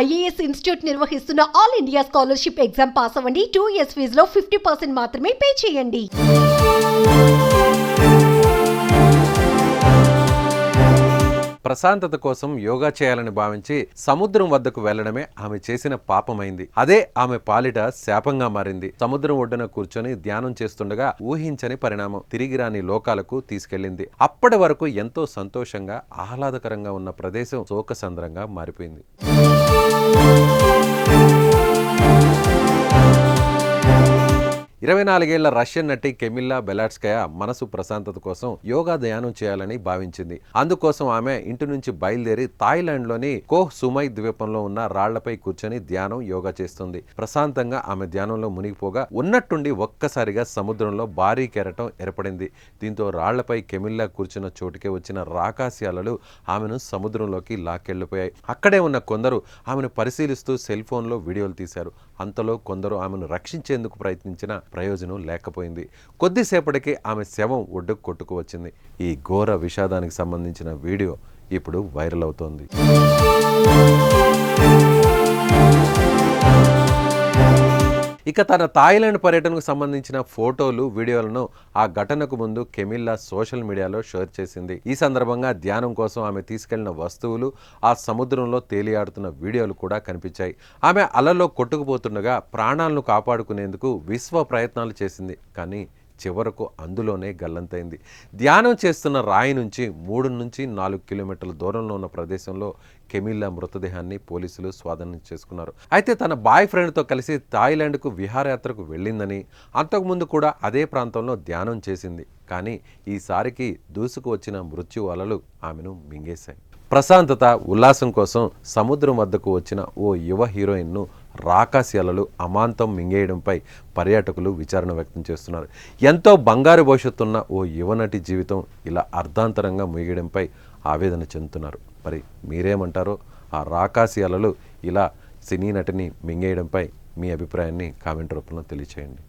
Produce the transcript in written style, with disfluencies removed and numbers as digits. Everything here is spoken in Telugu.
ఐఏఎస్ ఇన్స్టిట్యూట్ నిర్వహిస్తున్న all India scholarship exam pass అవ్వండి. 2 years ఫీజులో 50% మాత్రమే పే చేయండి. ప్రశాంతత కోసం యోగా చేయాలని భావించి సముద్రం వద్దకు వెళ్లడమే ఆమె చేసిన పాపమైంది. అదే ఆమె పాలిట శాపంగా మారింది. సముద్రం ఒడ్డున కూర్చొని ధ్యానం చేస్తుండగా ఊహించని పరిణామం తిరిగి రాని లోకాలకు తీసుకెళ్లింది. అప్పటి వరకు ఎంతో సంతోషంగా ఆహ్లాదకరంగా ఉన్న ప్రదేశం శోకసంద్రంగా మారిపోయింది. 24 ఏళ్ల రష్యన్ నటి కెమిల్లా బెలాట్స్కయా మనసు ప్రశాంతత కోసం యోగా ధ్యానం చేయాలని భావించింది. అందుకోసం ఆమె ఇంటి నుంచి బయలుదేరి థాయిలాండ్లోని కోహ్ సుమై ద్వీపంలో ఉన్న రాళ్లపై కూర్చొని ధ్యానం యోగా చేస్తుంది. ప్రశాంతంగా ఆమె ధ్యానంలో మునిగిపోగా ఉన్నట్టుండి ఒక్కసారిగా సముద్రంలో భారీ కెరటం ఏర్పడింది. దీంతో రాళ్లపై కెమిల్లా కూర్చున్న చోటుకే వచ్చిన రాకాసి అలలు ఆమెను సముద్రంలోకి లాక్కెళ్లిపోయాయి. అక్కడే ఉన్న కొందరు ఆమెను పరిశీలిస్తూ సెల్ ఫోన్లో వీడియోలు తీశారు. అంతలో కొందరు ఆమెను రక్షించేందుకు ప్రయత్నించిన ప్రయోజనం లేకపోయింది. కొద్దిసేపటికి ఆమె శవం ఒడ్డుకు కొట్టుకు వచ్చింది. ఈ ఘోర విషాదానికి సంబంధించిన వీడియో ఇప్పుడు వైరల్ అవుతోంది. ఇక తన థాయిలాండ్ పర్యటనకు సంబంధించిన ఫోటోలు వీడియోలను ఆ ఘటనకు ముందు కెమిల్లా సోషల్ మీడియాలో షేర్ చేసింది. ఈ సందర్భంగా ధ్యానం కోసం ఆమె తీసుకెళ్లిన వస్తువులు ఆ సముద్రంలో తేలియాడుతున్న వీడియోలు కూడా కనిపించాయి. ఆమె అలలో కొట్టుకుపోతుండగా ప్రాణాలను కాపాడుకునేందుకు విశ్వ ప్రయత్నాలు చేసింది. కానీ చివరకు అందులోనే గల్లంతైంది. ధ్యానం చేస్తున్న రాయి నుంచి 3 నుంచి 4 కిలోమీటర్ల దూరంలో ఉన్న ప్రదేశంలో కెమిల్లా మృతదేహాన్ని పోలీసులు స్వాధీనం చేసుకున్నారు. అయితే తన బాయ్ ఫ్రెండ్తో కలిసి థాయిలాండ్కు విహారయాత్రకు వెళ్ళిందని, అంతకుముందు కూడా అదే ప్రాంతంలో ధ్యానం చేసింది. కానీ ఈసారికి దూసుకు వచ్చిన మృత్యు అలలు ఆమెను మింగేశాయి. ప్రశాంతత, ఉల్లాసం కోసం సముద్రం వద్దకు వచ్చిన ఓ యువ హీరోయిన్ను రాకాసి అలలు అమాంతం మింగేయడంపై పర్యాటకులు విచారణ వ్యక్తం చేస్తున్నారు. ఎంతో బంగారు భవిష్యత్తున్న ఓ యువనటి జీవితం ఇలా అర్ధాంతరంగా ముగియడంపై ఆవేదన చెందుతున్నారు. మరి మీరేమంటారో? ఆ రాకాసి అలలు ఇలా సినీ నటిని మింగేయడంపై మీ అభిప్రాయాన్ని కామెంట్ రూపంలో తెలియచేయండి.